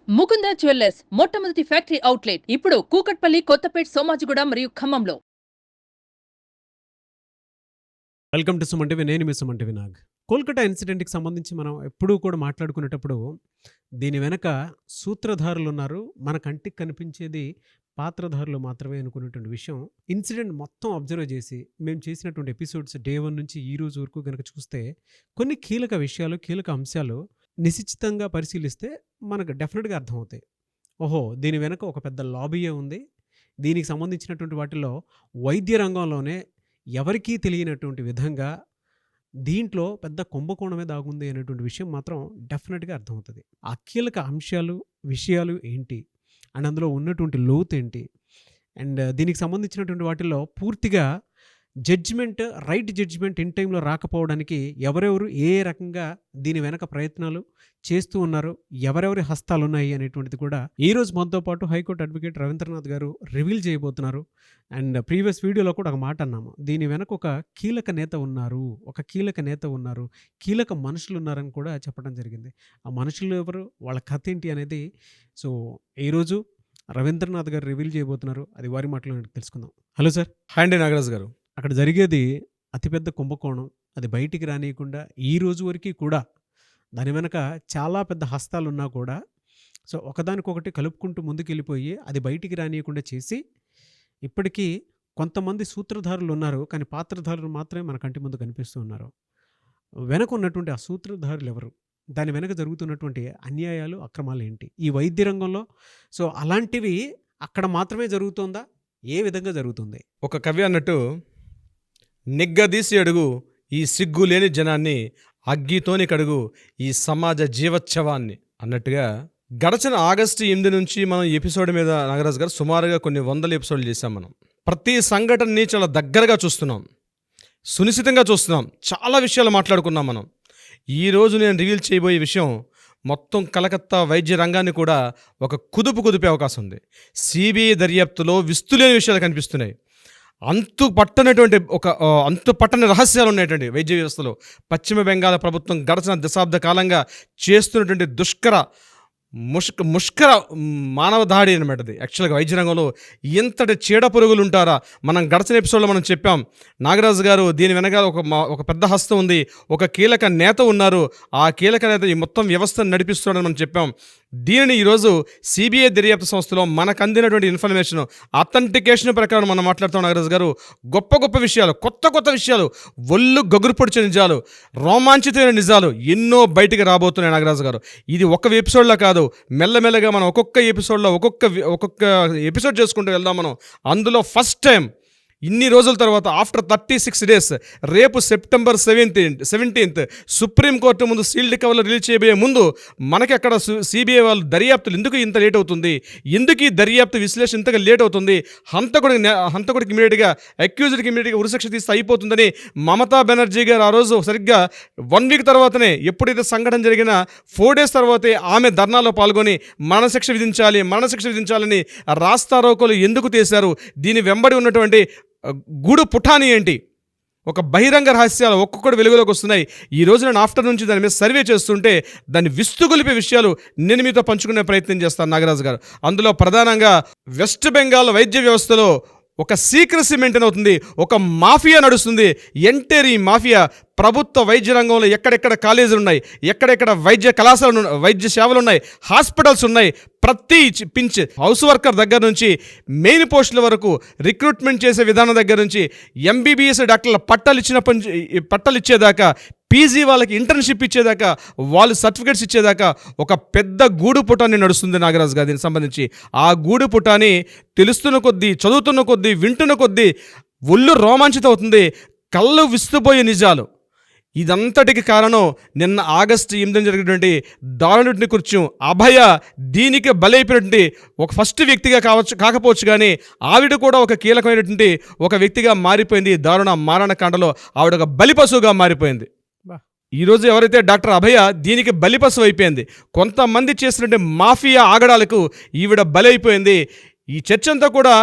Mukunda jewellers మొట్టమొదటి factory outlet ఇప్పుడు కూకట్పల్లి, కొత్తపేట్, సోమాజిగూడ మరియు ఖమ్మంలో. Welcome to Suman TV. నేను మీ సుమన్ టీవీ నాగ్. కోల్కతా ఇన్సిడెంట్కి సంబంధించి మనం ఎప్పుడూ కూడా మాట్లాడుకునేటప్పుడు దీని వెనక సూత్రధారులు ఉన్నారు, మన కంటికి కనిపించేది పాత్రధారులు మాత్రమే అనుకునేటువంటి విషయం. ఇన్సిడెంట్ మొత్తం అబ్జర్వ్ చేసి మేము చేసినటువంటి ఎపిసోడ్స్ డే 1 నుంచి ఈ రోజు వరకు కనుక చూస్తే కొన్ని కీలక విషయాలు, కీలక అంశాలు నిశ్చితంగా పరిశీలిస్తే మనకు డెఫినెట్గా అర్థమవుతాయి. ఓహో, దీని వెనక ఒక పెద్ద లాబీయే ఉంది. దీనికి సంబంధించినటువంటి వాటిలో వైద్య రంగంలోనే ఎవరికీ తెలియనటువంటి విధంగా దీంట్లో పెద్ద కుంభకోణమే దాగుంది అనేటువంటి విషయం మాత్రం డెఫినెట్గా అర్థమవుతుంది. ఆ కీలక అంశాలు, విషయాలు ఏంటి అండ్ అందులో ఉన్నటువంటి లోతు ఏంటి అండ్ దీనికి సంబంధించినటువంటి వాటిల్లో పూర్తిగా రైట్ జడ్జిమెంట్ ఇన్ టైంలో రాకపోవడానికి ఎవరెవరు ఏ రకంగా దీని వెనక ప్రయత్నాలు చేస్తూ ఉన్నారు, ఎవరెవరి హస్తాలు ఉన్నాయి అనేటువంటిది కూడా ఈరోజు మనతో పాటు హైకోర్టు అడ్వకేట్ రవీంద్రనాథ్ గారు రివీల్ చేయబోతున్నారు. అండ్ ప్రీవియస్ వీడియోలో కూడా ఒక మాట అన్నాము, దీని వెనక ఒక కీలక నేత ఉన్నారు, కీలక మనుషులు ఉన్నారని కూడా చెప్పడం జరిగింది. ఆ మనుషులు ఎవరు, వాళ్ళ కథ ఏంటి అనేది సో ఈరోజు రవీంద్రనాథ్ గారు రివీల్ చేయబోతున్నారు. అది వారి మాటలో తెలుసుకుందాం. Hello sir. హాయ్ అండి నాగరాజు గారు. అక్కడ జరిగేది అతిపెద్ద కుంభకోణం. అది బయటికి రానియకుండా ఈ రోజు వరకు కూడా దాని వెనక చాలా పెద్ద హస్తాలు ఉన్నా కూడా సో ఒకదానికొకటి కలుపుకుంటూ ముందుకు వెళ్ళిపోయి అది బయటికి రానియకుండా చేసి ఇప్పటికీ కొంతమంది సూత్రధారులు ఉన్నారు, కానీ పాత్రధారులు మాత్రమే మన కంటి ముందు కనిపిస్తూ ఉన్నారు. వెనక ఉన్నటువంటి ఆ సూత్రధారులు ఎవరు, దాని వెనక జరుగుతున్నటువంటి అన్యాయాలు, అక్రమాలు ఏంటి ఈ వైద్య రంగంలో? సో అలాంటివి అక్కడ మాత్రమే జరుగుతుందా, ఏ విధంగా జరుగుతుంది? ఒక కవి అన్నట్టు, నిగ్గదీసి అడుగు ఈ సిగ్గు లేని జనాన్ని, అగ్గితోని కడుగు ఈ సమాజ జీవోత్సవాన్ని అన్నట్టుగా గడచిన ఆగస్టు 8 నుంచి మనం ఎపిసోడ్ మీద నాగరాజు గారు సుమారుగా కొన్ని వందల ఎపిసోడ్లు చేసాం. మనం ప్రతి సంఘటనని చాలా దగ్గరగా చూస్తున్నాం, సునిశ్చితంగా చూస్తున్నాం, చాలా విషయాలు మాట్లాడుకున్నాం. మనం ఈరోజు నేను రివీల్ చేయబోయే విషయం మొత్తం కలకత్తా వైద్య రంగాన్ని కూడా ఒక కుదిపే అవకాశం ఉంది. సిబిఐ దర్యాప్తులో విస్తులేని విషయాలు కనిపిస్తున్నాయి. అంతు పట్టని రహస్యాలు ఉన్నటువంటి వైద్య వ్యవస్థలో పశ్చిమ బెంగాల్ ప్రభుత్వం గడచిన దశాబ్ద కాలంగా చేస్తున్నటువంటి ముష్కర మానవ దాడి అనమాట. అది యాక్చువల్గా వైద్య రంగంలో ఎంతటి చీడ పురుగులు ఉంటారా మనం గడచిన ఎపిసోడ్లో మనం చెప్పాం. నాగరాజు గారు దీని వెనకాల ఒక పెద్ద హస్తం ఉంది, ఒక కీలక నేత ఉన్నారు, ఆ కీలక నేత ఈ మొత్తం వ్యవస్థను నడిపిస్తున్నాడని మనం చెప్పాం. దీనిని ఈరోజు సిబిఐ దర్యాప్తు సంస్థలో మనకు అందినటువంటి ఇన్ఫర్మేషన్ అథెంటికేషన్ ప్రకారం మనం మాట్లాడుతాం. నాగరాజు గారు గొప్ప విషయాలు, కొత్త విషయాలు, ఒళ్ళు గగురు పొడిచే నిజాలు, రోమాంచితమైన నిజాలు ఎన్నో బయటికి రాబోతున్నాయి. నాగరాజు గారు ఇది ఒక ఎపిసోడ్లో కాదు, మెల్లమెల్లగా మనం ఒక్కొక్క ఎపిసోడ్లో ఒక్కొక్క ఎపిసోడ్ చేసుకుంటూ వెళ్దాం. మనం అందులో ఫస్ట్ టైం ఇన్ని రోజుల తర్వాత ఆఫ్టర్ 36 days రేపు సెప్టెంబర్ 17th సుప్రీంకోర్టు ముందు సీల్డ్ కవర్లు రిలీజ్ చేయబోయే ముందు మనకి అక్కడ సిబిఐ వాళ్ళు దర్యాప్తులు ఎందుకు ఇంత లేట్ అవుతుంది, ఎందుకు ఈ దర్యాప్తు విశ్లేషణ ఇంతగా లేట్ అవుతుంది, హంతకుడికి ఇమీడియట్గా అక్యూజ్డ్కి ఇమీడియట్గా ఉరిశిక్ష తీస్తే అయిపోతుందని మమతా బెనర్జీ గారు ఆ రోజు సరిగ్గా 1 week తర్వాతనే, ఎప్పుడైతే సంఘటన జరిగిన 4 days తర్వాతే ఆమె ధర్నాలో పాల్గొని మరణశిక్ష విధించాలని రాస్తారోకోలు ఎందుకు తీశారు, దీని వెంబడి ఉన్నటువంటి గూడు పుఠాని ఏంటి, ఒక బహిరంగ రహస్యాలు ఒక్కొక్కటి వెలుగులోకి వస్తున్నాయి. ఈ రోజు నేను ఆఫ్టర్ నుంచి దాని మీద సర్వే చేస్తుంటే దాన్ని విస్తుగొలిపే విషయాలు నేను మీతో పంచుకునే ప్రయత్నం చేస్తాను. నాగరాజు గారు, అందులో ప్రధానంగా వెస్ట్ బెంగాల్ వైద్య వ్యవస్థలో ఒక సీక్రసీ మెయింటైన్ అవుతుంది, ఒక మాఫియా నడుస్తుంది. ఎంటైర్ ఈ మాఫియా ప్రభుత్వ వైద్య రంగంలో ఎక్కడెక్కడ కాలేజీలు ఉన్నాయి, ఎక్కడెక్కడ వైద్య కళాశాలలు, వైద్య సేవలు ఉన్నాయి, హాస్పిటల్స్ ఉన్నాయి, ప్రతి పించ్ హౌస్ వర్కర్ దగ్గర నుంచి మెయిన్ పోస్టుల వరకు రిక్రూట్మెంట్ చేసే విధానం దగ్గర నుంచి ఎంబీబీఎస్ డాక్టర్ల పట్టాలు ఇచ్చేదాకా, పీజీ వాళ్ళకి ఇంటర్న్షిప్ ఇచ్చేదాకా, వాళ్ళు సర్టిఫికేట్స్ ఇచ్చేదాకా ఒక పెద్ద గూడు పుటాన్ని నడుస్తుంది. నాగరాజు గారు దీనికి సంబంధించి ఆ గూడు పుటాన్ని తెలుస్తున్న కొద్దీ, చదువుతున్న కొద్దీ, వింటున్న కొద్దీ ఒళ్ళు రోమాంచితం అవుతుంది, కళ్ళు విస్తుపోయే నిజాలు. ఇదంతటికి కారణం నిన్న ఆగస్టు 8 జరిగినటువంటి దారుణుడిని కూర్చు అభయ దీనికి బలైపోయినటువంటి ఒక ఫస్ట్ వ్యక్తిగా కాకపోవచ్చు, కానీ ఆవిడ కూడా ఒక కీలకమైనటువంటి ఒక వ్యక్తిగా మారిపోయింది. దారుణ మారణకాండలో ఆవిడ ఒక బలిపశువుగా మారిపోయింది. ఈరోజు ఎవరైతే డాక్టర్ అభయ దీనికి బలిపశువు అయిపోయింది, కొంతమంది చేసినటువంటి మాఫియా ఆగడాలకు ఈవిడ బలైపోయింది. ఈ చర్చ అంతా కూడా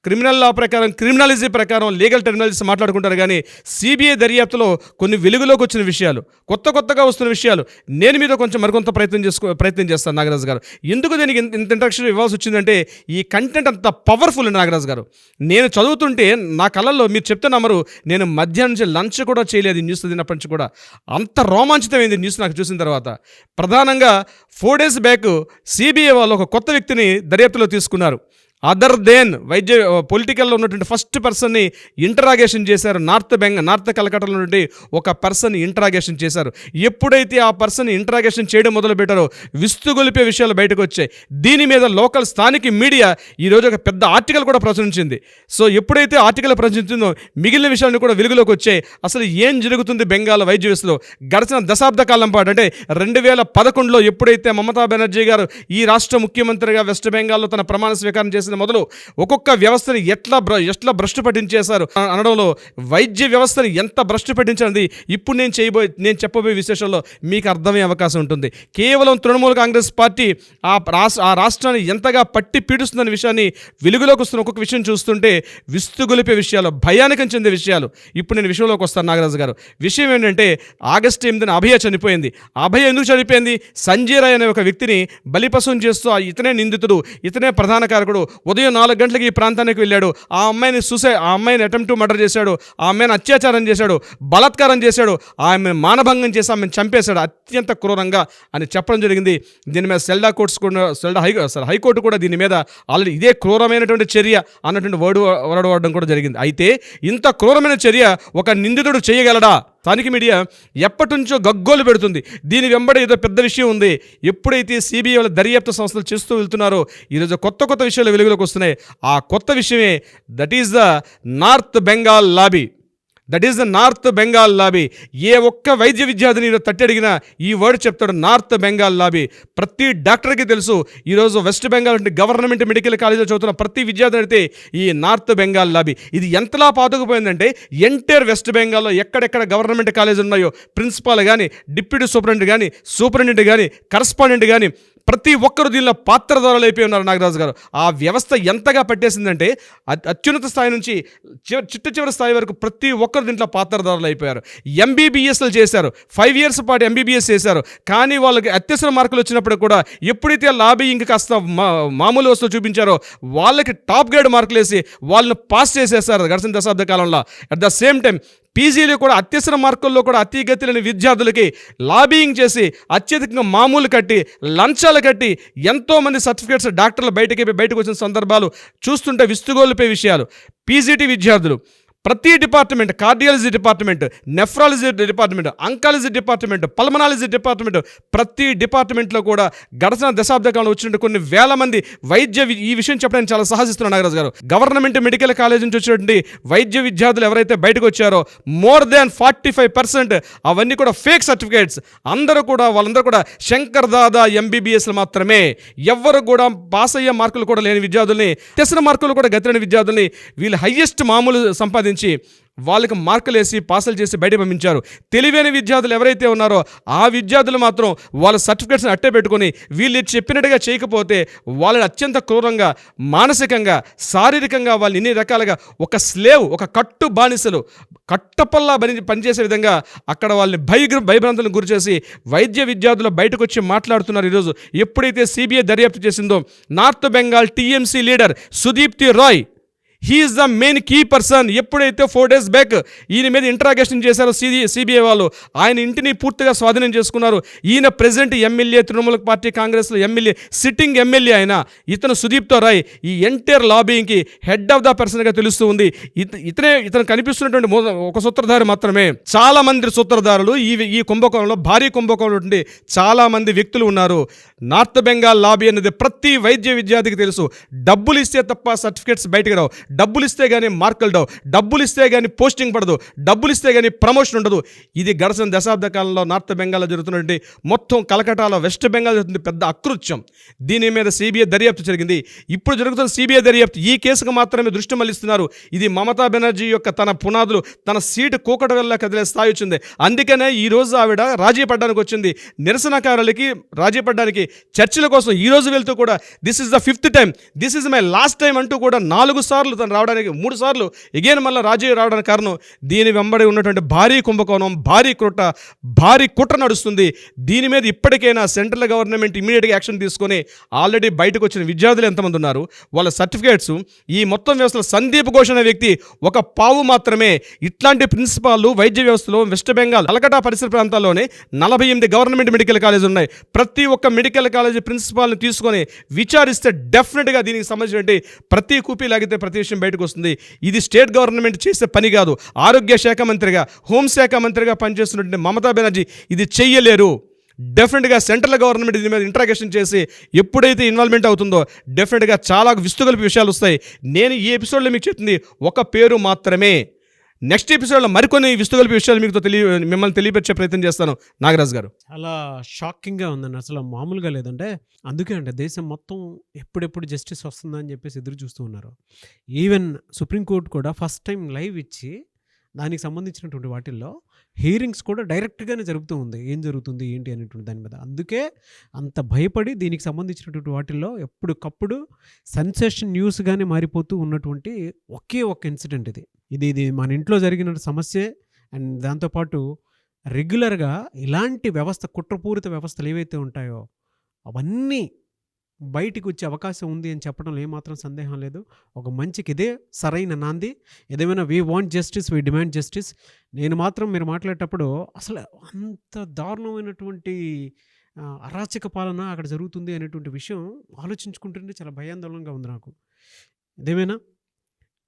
క్రిమినల్ లా ప్రకారం, క్రిమినాలజీ ప్రకారం, లీగల్ టెర్మినాలజీస్ మాట్లాడుకుంటారు. కానీ సిబిఐ దర్యాప్తులో కొన్ని వెలుగులోకి వచ్చిన విషయాలు, కొత్తగా వస్తున్న విషయాలు నేను మీద కొంచెం మరికొంత ప్రయత్నం చేస్తాను నాగరాజు గారు. ఎందుకు దీనికి ఇంత ఇంట్రడక్షన్ ఇవ్వాల్సి వచ్చిందంటే ఈ కంటెంట్ అంత పవర్ఫుల్ అండి నాగరాజు గారు. నేను చదువుతుంటే నా కళ్ళల్లో, మీరు చెప్తే నమ్మరు, నేను మధ్యాహ్నం నుంచి లంచ్ కూడా చేయలేదు ఈ న్యూస్ తిన్నప్పటి నుంచి కూడా. అంత రోమాంచితమైంది న్యూస్ నాకు చూసిన తర్వాత. ప్రధానంగా 4 days బ్యాక్ సిబిఐ వాళ్ళు ఒక కొత్త వ్యక్తిని దర్యాప్తులో తీసుకున్నారు. అదర్ దెన్ పొలిటికల్లో ఉన్నటువంటి ఫస్ట్ పర్సన్ని ఇంటరాగేషన్ చేశారు. నార్త్ కలకట్టాలో నుండి ఒక పర్సన్ ఇంటరాగేషన్ చేశారు. ఎప్పుడైతే ఆ పర్సన్ ఇంటరాగేషన్ చేయడం మొదలుపెట్టారో విస్తుగొలిపే విషయాలు బయటకు వచ్చాయి. దీని మీద లోకల్ స్థానిక మీడియా ఈరోజు ఒక పెద్ద ఆర్టికల్ కూడా ప్రచురించింది. సో ఎప్పుడైతే ఆర్టికల్ ప్రచురించిందో మిగిలిన విషయాలను కూడా వెలుగులోకి వచ్చాయి. అసలు ఏం జరుగుతుంది బెంగాల్ వైద్య వ్యవస్థలో గడిచిన దశాబ్ద కాలం పాటు, అంటే 2011లో ఎప్పుడైతే మమతా బెనర్జీ గారు ఈ రాష్ట్ర ముఖ్యమంత్రిగా వెస్ట్ బెంగాల్లో తన ప్రమాణ స్వీకారం చేసిన మొదలు ఒక్కొక్క వ్యవస్థని ఎట్లా భ్రష్టు పట్టించేశారు అనడంలో వైద్య వ్యవస్థని ఎంత భ్రష్టు పట్టించినది ఇప్పుడు నేను చెప్పబోయే విశేషాల్లో మీకు అర్థమయ్యే అవకాశం ఉంటుంది. కేవలం తృణమూల్ కాంగ్రెస్ పార్టీ ఆ రాష్ట్రాన్ని ఎంతగా పట్టి పీడిస్తుందనే విషయాన్ని వెలుగులోకి వస్తున్న ఒక్కొక్క విషయం చూస్తుంటే విస్తుగొలిపే విషయాలు, భయానికం చెందే విషయాలు. ఇప్పుడు నేను విషయంలోకి వస్తాను నాగరాజు గారు. విషయం ఏంటంటే ఆగస్టు 8న అభయ చనిపోయింది. అభయ ఎందుకు చనిపోయింది? సంజయ్ రాయ్ అనే ఒక వ్యక్తిని బలిపశం చేస్తూ ఇతనే నిందితుడు, ఇతనే ప్రధాన కారకుడు. ఉదయం 4 గంటలకి ఈ ప్రాంతానికి వెళ్ళాడు. ఆ అమ్మాయిని అటెంప్ట్ టు మర్డర్ చేశాడు. ఆ అమ్మాయిని అత్యాచారం చేశాడు, బలాత్కారం చేశాడు, ఆమె మానభంగం చేసి ఆమెను చంపేశాడు అత్యంత క్రూరంగా అని చెప్పడం జరిగింది. దీని మీద హైకోర్టు కూడా దీని మీద ఆల్రెడీ ఇదే క్రూరమైనటువంటి చర్య అన్నటువంటి వర్డ్ వాడడం కూడా జరిగింది. అయితే ఇంత క్రూరమైన చర్య ఒక నిందితుడు చేయగలడా? స్థానిక మీడియా ఎప్పటి నుంచో గగ్గోలు పెడుతుంది. దీని వెంబడి ఏదో పెద్ద విషయం ఉంది. ఎప్పుడైతే సిబిఐ వాళ్ళ దర్యాప్తు సంస్థలు చేస్తూ వెళ్తున్నారో ఈరోజు కొత్త విషయాలు వెలుగులోకి వస్తున్నాయి. ఆ కొత్త విషయమే that is the north Bengal lobby. ఏ ఒక్క వైద్య విద్యార్థిని తట్టి అడిగినా ఈ వర్డ్ చెప్తాడు, నార్త్ బెంగాల్ లాబీ. ప్రతి డాక్టర్కి తెలుసు. ఈరోజు వెస్ట్ బెంగాల్ గవర్నమెంట్ మెడికల్ కాలేజీలో చదువుతున్న ప్రతి విద్యార్థిని అయితే ఈ నార్త్ బెంగాల్ లాబీ ఇది ఎంతలా పాతుకుపోయిందంటే ఎంటైర్ వెస్ట్ బెంగాల్లో ఎక్కడెక్కడ గవర్నమెంట్ కాలేజీలు ఉన్నాయో ప్రిన్సిపాల్ కానీ, డిప్యూటీ సూపరింటెండెంట్ కానీ, కరస్పాండెంట్ కానీ ప్రతి ఒక్కరు దీనిలో పాత్రధారులు అయిపోయి ఉన్నారు నాగరాజు గారు. ఆ వ్యవస్థ ఎంతగా పట్టేసిందంటే అత్యున్నత స్థాయి నుంచి చివరి స్థాయి వరకు ప్రతి ఒక్కరు దీంట్లో పాత్రధారులు అయిపోయారు. ఎంబీబీఎస్లు చేశారు, 5 years పాటు ఎంబీబీఎస్ చేశారు. కానీ వాళ్ళకి అత్యవసర మార్కులు వచ్చినప్పుడు కూడా ఎప్పుడైతే లాబీయింగ్ కాస్త మామూలు వస్తువు చూపించారో వాళ్ళకి టాప్ గ్రేడ్ మార్కులు వేసి వాళ్ళని పాస్ చేసేసారు గడిచిన దశాబ్ద కాలంలో. అట్ ద సేమ్ టైం పీజీలు కూడా అత్యవసర మార్కుల్లో కూడా అతిగతి లేని విద్యార్థులకి లాబీయింగ్ చేసి అత్యధికంగా మామూలు కట్టి, లంచాలు కట్టి ఎంతోమంది సర్టిఫికేట్స్ డాక్టర్లు బయటకు వచ్చిన సందర్భాలు చూస్తుంటే విస్తుగోలుపే విషయాలు. పీజీటీ విద్యార్థులు ప్రతి department, cardiology department, nephrology department, oncology department, pulmonology department, ప్రతి డిపార్ట్మెంట్లో కూడా గడిచిన దశాబ్ద కాలంలో వచ్చినట్టు కొన్ని వేల మంది ఈ విషయం చెప్పడానికి చాలా సాహసిస్తున్నారు నాగరాజు గారు. గవర్నమెంట్ మెడికల్ కాలేజ్ నుంచి వచ్చినటువంటి వైద్య విద్యార్థులు ఎవరైతే బయటకు వచ్చారో మోర్ దాన్ 45% అవన్నీ కూడా ఫేక్ సర్టిఫికేట్స్. వాళ్ళందరూ కూడా శంకర్ దాదా ఎంబీబీఎస్లు మాత్రమే. ఎవ్వరు కూడా పాస్ అయ్యే మార్కులు కూడా లేని విద్యార్థుల్ని, తెసిన మార్కులు కూడా గతిలేని విద్యార్థుల్ని వీళ్ళు హయ్యెస్ట్ మామూలు సంపాదించి వాళ్ళకి మార్కులు వేసి పాసులు చేసి బయట పంపించారు. తెలివైన విద్యార్థులు ఎవరైతే ఉన్నారో ఆ విద్యార్థులు మాత్రం వాళ్ళ సర్టిఫికేట్స్ని అట్టే పెట్టుకొని వీళ్ళు చెప్పినట్టుగా చేయకపోతే వాళ్ళని అత్యంత క్రూరంగా, మానసికంగా, శారీరకంగా వాళ్ళని ఇన్ని రకాలుగా ఒక కట్టు బానిసలు కట్టపల్లా పనిచేసే విధంగా అక్కడ వాళ్ళని భయభ్రాంతులను గురి చేసి వైద్య విద్యార్థులు బయటకు వచ్చి మాట్లాడుతున్నారు. ఈరోజు ఎప్పుడైతే సిబిఐ దర్యాప్తు చేసిందో north Bengal TMC leader Sudipti Roy, he is the main key person. ఎప్పుడైతే 4 days బ్యాక్ ఈయన మీద ఇంటరాగేషన్ చేశారో సిబిఐ వాళ్ళు, ఆయన ఇంటిని పూర్తిగా స్వాధీనం చేసుకున్నారు. ఈయన ప్రెసిడెంట్ ఎమ్మెల్యే, తృణమూల్ పార్టీ కాంగ్రెస్లో ఎమ్మెల్యే, సిట్టింగ్ ఎమ్మెల్యే ఆయన. ఇతను సుదీప్తో రాయ్ ఈ ఎంటైర్ లాబీయింగ్కి హెడ్ ఆఫ్ ద పర్సన్గా తెలుస్తూ ఉంది. ఇతను కనిపిస్తున్నటువంటి ఒక సూత్రధారి మాత్రమే. చాలా మంది సూత్రధారులు ఈ కుంభకోణంలో, భారీ కుంభకోణంలో ఉండి చాలా మంది వ్యక్తులు ఉన్నారు. నార్త్ బెంగాల్ లాబీ అనేది ప్రతి వైద్య విద్యార్థికి తెలుసు. డబ్బులు ఇస్తే తప్ప సర్టిఫికేట్స్ బయటకు రావు, డబ్బులు ఇస్తే కానీ మార్కులు రావు, డబ్బులు ఇస్తే కానీ పోస్టింగ్ పడదు, డబ్బులు ఇస్తే కానీ ప్రమోషన్ ఉండదు. ఇది గడిచిన దశాబ్ద కాలంలో నార్త్ బెంగాల్లో జరుగుతున్నటువంటి, మొత్తం కలకటాలో వెస్ట్ బెంగాల్ జరుగుతుంది పెద్ద అకృత్యం. దీని మీద సిబిఐ దర్యాప్తు జరిగింది. ఇప్పుడు జరుగుతున్న సిబిఐ దర్యాప్తు ఈ కేసుకు మాత్రమే దృష్టి మళ్లిస్తున్నారు. ఇది మమతా బెనర్జీ యొక్క తన పునాదులు, తన సీటు కూకట వల్ల కదిలే స్థాయి వచ్చింది. అందుకనే ఈరోజు ఆవిడ రాజీ పడడానికి వచ్చింది. నిరసనకారులకి రాజీ పడడానికి చర్చల కోసం ఈరోజు వెళ్తూ కూడా this is the 5th time, this is my last time అంటూ కూడా 4 సార్లు అతను రావడానికి 3 సార్లు ఎగైన్ మళ్ళీ రాజీవ్ రావడానికి కారణం దీని వెంబడి ఉన్నటువంటి భారీ కుంభకోణం, భారీ కుట్ర నడుస్తుంది. దీని మీద ఇప్పటికైనా సెంట్రల్ గవర్నమెంట్ ఇమీడియట్గా యాక్షన్ తీసుకొని ఆల్రెడీ బయటకు వచ్చిన విద్యార్థులు ఎంతమంది ఉన్నారు, వాళ్ళ సర్టిఫికేట్స్, ఈ మొత్తం వ్యవస్థలో సందీప్ ఘోష్ అనే వ్యక్తి ఒక పావు మాత్రమే. ఇట్లాంటి ప్రిన్సిపాల్ వైద్య వ్యవస్థలో వెస్ట్ బెంగాల్ కలకటా పరిసర ప్రాంతాల్లోనే 48 గవర్నమెంట్ మెడికల్ కాలేజీలు ఉన్నాయి. ప్రతి ఒక్క మెడికల్ కాలేజీ ప్రిన్సిపాల్ని తీసుకొని విచారిస్తే డెఫినెట్గా దీనికి సంబంధించిన ప్రతి కూపీ లాగితే ప్రతి విషయం బయటకు వస్తుంది. ఇది స్టేట్ గవర్నమెంట్ చేసే పని కాదు. ఆరోగ్య శాఖ మంత్రిగా, హోంశాఖ మంత్రిగా పనిచేస్తున్నటువంటి మమతా బెనర్జీ ఇది చెయ్యలేరు. డెఫినెట్గా సెంట్రల్ గవర్నమెంట్ దీని మీద ఇంట్రాగేషన్ చేసి ఎప్పుడైతే ఇన్వాల్వ్మెంట్ అవుతుందో డెఫినెట్గా చాలా విస్తుగలిపి విషయాలు వస్తాయి. నేను ఈ ఎపిసోడ్లో మీకు చెప్తుంది ఒక పేరు మాత్రమే. నెక్స్ట్ ఎపిసోడ్లో మరికొన్ని విస్తుగలిపి విషయాలు మీకు మిమ్మల్ని తెలియపరిచే ప్రయత్నం చేస్తాను. నాగరాజు గారు, చాలా షాకింగ్గా ఉందండి, అసలు మామూలుగా లేదంటే. అందుకే అంటే దేశం మొత్తం ఎప్పుడెప్పుడు జస్టిస్ వస్తుందని చెప్పేసి ఎదురు చూస్తూ ఉన్నారు. ఈవెన్ సుప్రీంకోర్టు కూడా ఫస్ట్ టైం లైవ్ ఇచ్చి దానికి సంబంధించినటువంటి వాటిల్లో హియరింగ్స్ కూడా డైరెక్ట్గానే జరుగుతూ ఉంది. ఏం జరుగుతుంది ఏంటి అనేటువంటి దాని మీద. అందుకే అంత భయపడి దీనికి సంబంధించినటువంటి వాటిల్లో ఎప్పటికప్పుడు సెన్సేషన్ న్యూస్గానే మారిపోతూ ఉన్నటువంటి ఒకే ఒక ఇన్సిడెంట్ ఇది మన ఇంట్లో జరిగిన సమస్యే. అండ్ దాంతోపాటు రెగ్యులర్గా ఇలాంటి వ్యవస్థ, కుట్రపూరిత వ్యవస్థలు ఏవైతే ఉంటాయో అవన్నీ బయటికి వచ్చే అవకాశం ఉంది అని చెప్పడంలో ఏమాత్రం సందేహం లేదు. ఒక మంచికి ఇదే సరైన నాంది. ఏదేమైనా we want justice, we demand justice. నేను మాత్రం మీరు మాట్లాడేటప్పుడు అసలు అంత దారుణమైనటువంటి అరాచక పాలన అక్కడ జరుగుతుంది అనేటువంటి విషయం ఆలోచించుకుంటుంటే చాలా భయాందోళనగా ఉంది నాకు. ఏదేమైనా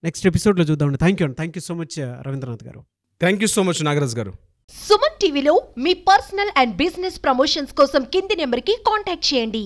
నెక్స్ట్ ఎపిసోడ్లో చూద్దామండి. Thank you so much Ravindranath garu. Thank you so much Nagaraju garu. Suman టీవీలో మీ పర్సనల్ అండ్ బిజినెస్ ప్రమోషన్స్ కోసం కింది నెంబర్కి కాంటాక్ట్ చేయండి.